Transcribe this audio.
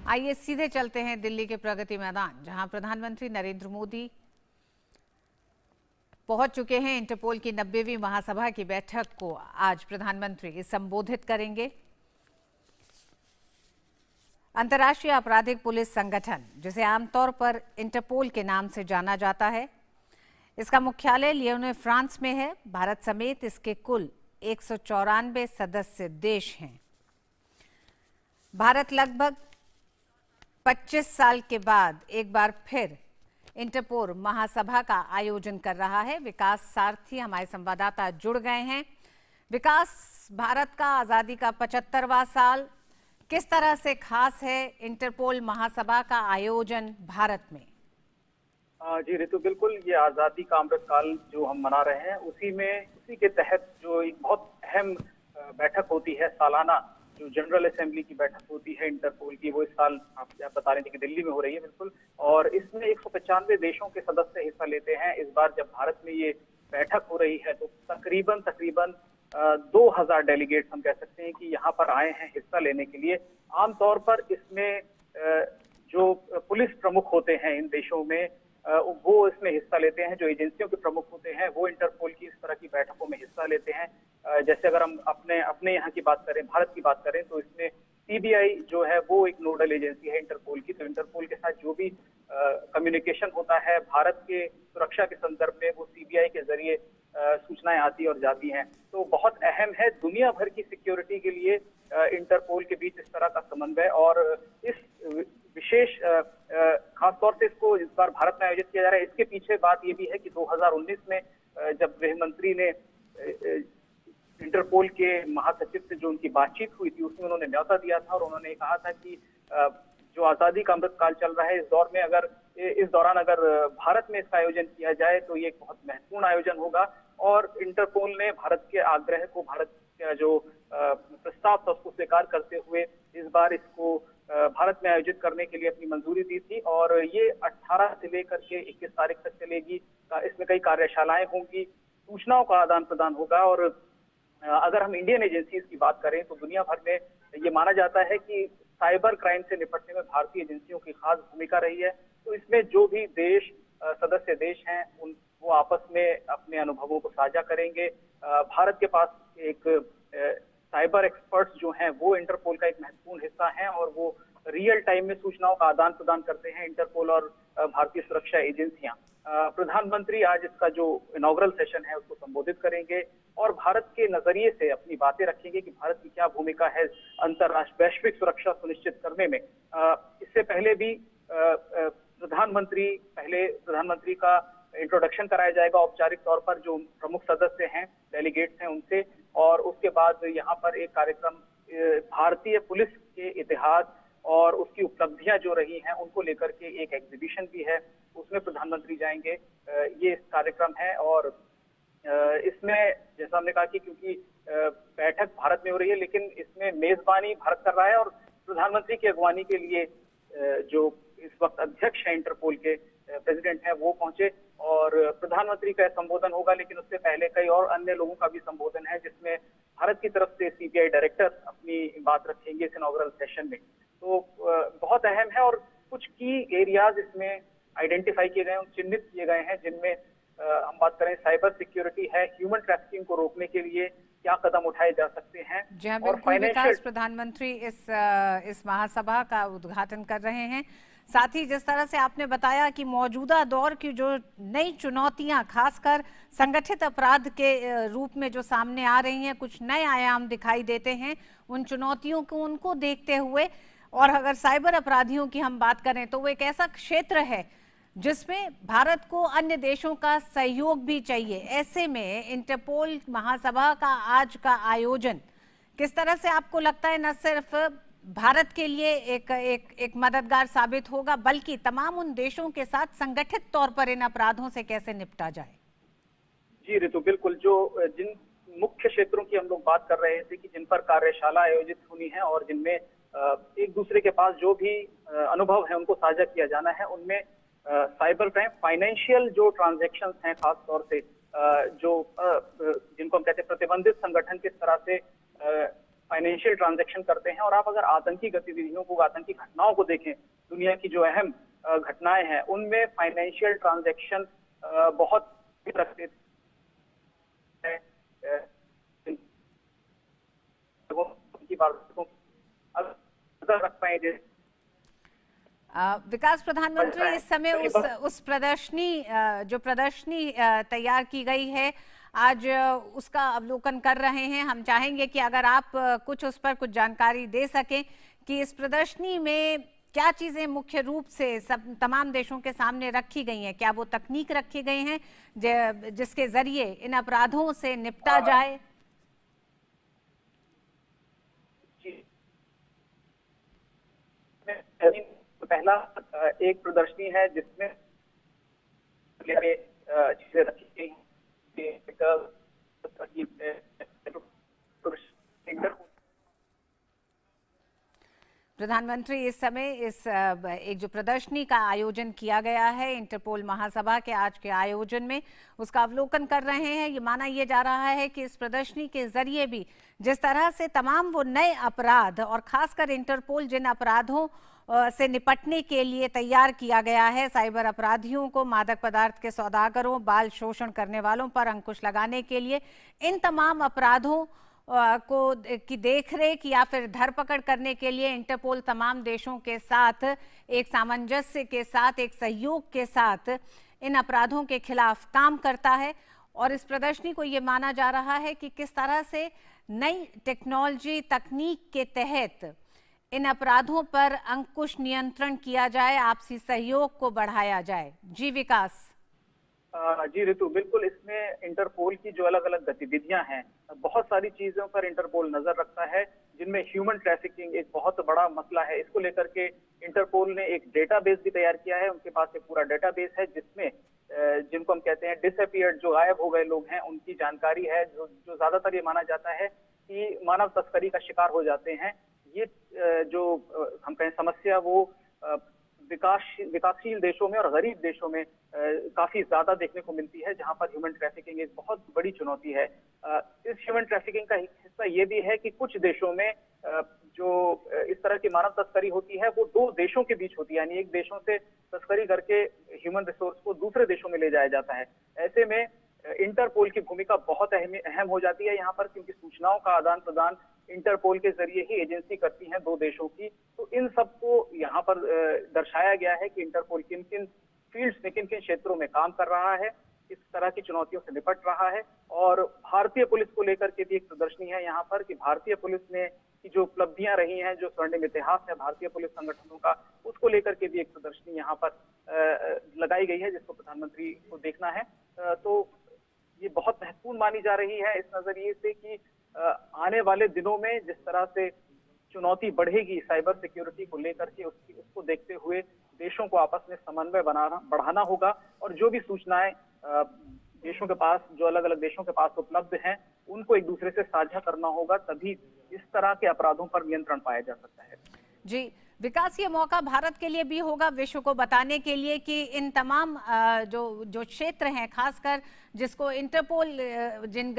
आइए सीधे चलते हैं दिल्ली के प्रगति मैदान, जहां प्रधानमंत्री नरेंद्र मोदी पहुंच चुके हैं। इंटरपोल की 90वीं महासभा की बैठक को आज प्रधानमंत्री संबोधित करेंगे। अंतर्राष्ट्रीय आपराधिक पुलिस संगठन, जिसे आमतौर पर इंटरपोल के नाम से जाना जाता है, इसका मुख्यालय लियोन फ्रांस में है। भारत समेत इसके कुल 194 सदस्य देश हैं। भारत लगभग 25 साल के बाद एक बार फिर इंटरपोल महासभा का आयोजन कर रहा है। विकास सारथी हमारे संवाददाता जुड़ गए हैं। विकास, भारत का आजादी का 75वां साल किस तरह से खास है इंटरपोल महासभा का आयोजन भारत में? जी ऋतु, बिल्कुल ये आजादी का अमृत काल जो हम मना रहे हैं उसी के तहत जो एक बहुत अहम बैठक होती है सालाना, जो जनरल असेंबली की बैठक होती है इंटरपोल की, वो इस साल आप बता रहे थे कि दिल्ली में हो रही है। बिल्कुल, और इसमें 195 देशों के सदस्य हिस्सा लेते हैं। इस बार जब भारत में ये बैठक हो रही है तो तकरीबन 2000 डेलीगेट्स हम कह सकते हैं कि यहाँ पर आए हैं हिस्सा लेने के लिए। आमतौर पर इसमें जो पुलिस प्रमुख होते हैं इन देशों में वो इसमें हिस्सा लेते हैं। जो एजेंसियों के प्रमुख होते हैं वो इंटरपोल की इस तरह की बैठकों में हिस्सा लेते हैं। जैसे अगर हम अपने यहाँ की बात करें, भारत की बात करें, तो इसमें सीबीआई जो है वो एक नोडल एजेंसी है इंटरपोल की। तो इंटरपोल के साथ जो भी कम्युनिकेशन होता है भारत के सुरक्षा के संदर्भ में, वो सीबीआई के जरिए सूचनाएं आती और जाती हैं। तो बहुत अहम है दुनिया भर की सिक्योरिटी के लिए इंटरपोल के बीच इस तरह का समन्वय। और इस विशेष खासतौर से इसको इस बार भारत में आयोजित किया जा रहा है। इसके पीछे बात ये भी है कि 2019 में जब गृह मंत्री ने इंटरपोल के महासचिव से जो उनकी बातचीत हुई थी, उसमें उन्होंने न्योता दिया था और उन्होंने कहा था कि जो आजादी का अमृत काल चल रहा है, इस दौरान अगर भारत में इसका आयोजन किया जाए तो ये एक बहुत महत्वपूर्ण आयोजन होगा। और इंटरपोल ने भारत के आग्रह को, भारत का जो प्रस्ताव था उसको स्वीकार करते हुए इस बार इसको भारत में आयोजित करने के लिए अपनी मंजूरी दी थी। और ये 18 से लेकर के 21 तारीख तक चलेगी। इसमें कई कार्यशालाएं होंगी, सूचनाओं का आदान प्रदान होगा। और अगर हम इंडियन एजेंसीज की बात करें तो दुनिया भर में ये माना जाता है कि साइबर क्राइम से निपटने में भारतीय एजेंसियों की खास भूमिका रही है। तो इसमें जो भी सदस्य देश हैं वो आपस में अपने अनुभवों को साझा करेंगे। भारत के पास एक साइबर एक्सपर्ट्स जो हैं वो इंटरपोल का एक महत्वपूर्ण हिस्सा हैं और वो रियल टाइम में सूचनाओं का आदान प्रदान करते हैं, इंटरपोल और भारतीय सुरक्षा एजेंसियां। प्रधानमंत्री आज इसका जो इनॉग्रल सेशन है उसको संबोधित करेंगे और भारत के नजरिए से अपनी बातें रखेंगे कि भारत की क्या भूमिका है अंतर्राष्ट्रीय वैश्विक सुरक्षा सुनिश्चित करने में। इससे पहले भी प्रधानमंत्री का इंट्रोडक्शन कराया जाएगा औपचारिक तौर पर, जो प्रमुख सदस्य हैं, डेलीगेट्स हैं उनसे। और उसके बाद यहाँ पर एक कार्यक्रम भारतीय पुलिस के इतिहास और उसकी उपलब्धियां जो रही हैं उनको लेकर के एक एग्जीबिशन भी है, उसमें प्रधानमंत्री जाएंगे। ये कार्यक्रम है और इसमें जैसा हमने कहा कि क्योंकि बैठक भारत में हो रही है, लेकिन इसमें मेजबानी भारत कर रहा है और प्रधानमंत्री की अगवानी के लिए जो इस वक्त अध्यक्ष है इंटरपोल के, प्रेसिडेंट है, वो पहुंचे और प्रधानमंत्री का संबोधन होगा। लेकिन उससे पहले कई और अन्य लोगों का भी संबोधन है, जिसमें भारत की तरफ से सीबीआई डायरेक्टर अपनी बात रखेंगे इस इनॉग्रल सेशन में। तो बहुत अहम है और कुछ की एरियाज इसमें आइडेंटिफाई किए गए, चिन्हित किए गए हैं, जिनमें हम बात करें साइबर सिक्योरिटी है, ह्यूमन ट्रैफिकिंग को रोकने के लिए क्या कदम उठाए जा सकते हैं। और फाइनेंशियल, प्रधानमंत्री इस महासभा का उद्घाटन कर रहे हैं। साथ ही जिस तरह से आपने बताया कि मौजूदा दौर की जो नई चुनौतियां, खासकर संगठित अपराध के रूप में जो सामने आ रही हैं, कुछ नए आयाम दिखाई देते हैं, उन चुनौतियों को उनको देखते हुए, और अगर साइबर अपराधियों की हम बात करें तो वो एक ऐसा क्षेत्र है जिसमें भारत को अन्य देशों का सहयोग भी चाहिए। ऐसे में इंटरपोल महासभा का आज का आयोजन किस तरह से आपको लगता है न सिर्फ भारत के लिए एक मददगार साबित होगा, बल्कि तमाम उन देशों के साथ संगठित तौर पर इन अपराधों से कैसे निपटा जाए? जी ऋतु, बिल्कुल, जो जिन मुख्य क्षेत्रों की हम लोग बात कर रहे थे कि जिन पर कार्यशाला आयोजित होनी है और जिनमें एक दूसरे के पास जो भी अनुभव है उनको साझा किया जाना है, उनमें साइबर क्राइम, फाइनेंशियल जो ट्रांजैक्शंस हैं, खास तौर से जिनको हम कहते हैं प्रतिबंधित संगठन किस तरह से फाइनेंशियल ट्रांजैक्शन करते हैं। और आप अगर आतंकी गतिविधियों को, आतंकी घटनाओं को देखें, दुनिया की जो अहम घटनाएं हैं उनमें फाइनेंशियल ट्रांजैक्शन बहुत रखते थे। रख पाए। विकास, प्रधानमंत्री इस समय उस प्रदर्शनी जो प्रदर्शनी तैयार की गई है आज उसका अवलोकन कर रहे हैं। हम चाहेंगे कि अगर आप कुछ उस पर कुछ जानकारी दे सकें कि इस प्रदर्शनी में क्या चीजें मुख्य रूप से तमाम देशों के सामने रखी गई हैं, क्या वो तकनीक रखी गई हैं जिसके जरिए इन अपराधों से निपटा जाए? पहला एक प्रदर्शनी है जिसमें चीजें रखी गई हैं। प्रधानमंत्री इस समय एक जो प्रदर्शनी का आयोजन किया गया है इंटरपोल महासभा के आज के आयोजन में, उसका अवलोकन कर रहे हैं। ये माना यह जा रहा है कि इस प्रदर्शनी के जरिए भी जिस तरह से तमाम वो नए अपराध और खासकर इंटरपोल जिन अपराधों से निपटने के लिए तैयार किया गया है, साइबर अपराधियों को, मादक पदार्थ के सौदागरों, बाल शोषण करने वालों पर अंकुश लगाने के लिए, इन तमाम अपराधों की देखरेख या फिर धरपकड़ करने के लिए इंटरपोल तमाम देशों के साथ एक सामंजस्य के साथ, एक सहयोग के साथ इन अपराधों के खिलाफ काम करता है। और इस प्रदर्शनी को ये माना जा रहा है कि किस तरह से नई टेक्नोलॉजी, तकनीक के तहत इन अपराधों पर अंकुश नियंत्रण किया जाए, आपसी सहयोग को बढ़ाया जाए। जी विकास। जी ऋतु, बिल्कुल। इसमें इंटरपोल की जो अलग अलग गतिविधियां हैं, बहुत सारी चीजों पर इंटरपोल नजर रखता है, जिनमें ह्यूमन ट्रैफिकिंग एक बहुत बड़ा मसला है। इसको लेकर के इंटरपोल ने एक डेटाबेस भी तैयार किया है। उनके पास एक पूरा डेटाबेस है जिसमें जिनको हम कहते हैं डिसअपीयर्ड, जो गायब हो गए लोग हैं, उनकी जानकारी है। जो ज्यादातर ये माना जाता है कि मानव तस्करी का शिकार हो जाते हैं। ये जो हम कहें समस्या, वो विकासशील देशों में और गरीब देशों में काफी ज्यादा देखने को मिलती है, जहां पर ह्यूमन ट्रैफिकिंग एक बहुत बड़ी चुनौती है। इस ह्यूमन ट्रैफिकिंग का हिस्सा ये भी है कि कुछ देशों में जो इस तरह की मानव तस्करी होती है वो दो देशों के बीच होती है, यानी एक देशों से तस्करी करके ह्यूमन रिसोर्स को दूसरे देशों में ले जाया जाता है। ऐसे में इंटरपोल की भूमिका बहुत अहम हो जाती है यहाँ पर, क्योंकि सूचनाओं का आदान प्रदान इंटरपोल के जरिए ही एजेंसी करती हैं दो देशों की। तो इन सबको यहाँ पर दर्शाया गया है कि इंटरपोल किन किन फील्ड्स में, किन किन क्षेत्रों में काम कर रहा है, इस तरह की चुनौतियों से निपट रहा है। और भारतीय पुलिस को लेकर के भी एक प्रदर्शनी है यहाँ पर कि भारतीय पुलिस ने की जो उपलब्धियां रही हैं, जो स्वर्णिम इतिहास है भारतीय पुलिस संगठनों का, उसको लेकर के भी एक प्रदर्शनी यहाँ पर लगाई गई है, जिसको प्रधानमंत्री को देखना है। तो ये बहुत महत्वपूर्ण मानी जा रही है इस नजरिए से कि आने वाले दिनों में जिस तरह से चुनौती बढ़ेगी साइबर सिक्योरिटी को लेकर के, उसको देखते हुए देशों को आपस में समन्वय बढ़ाना होगा। और जो भी सूचनाएं देशों के पास, जो अलग अलग देशों के पास उपलब्ध हैं, उनको एक दूसरे से साझा करना होगा, तभी इस तरह के अपराधों पर नियंत्रण पाया जा सकता है। जी विकास, ये मौका भारत के लिए भी होगा विश्व को बताने के लिए कि इन तमाम जो क्षेत्र हैं, खासकर जिसको इंटरपोल जिन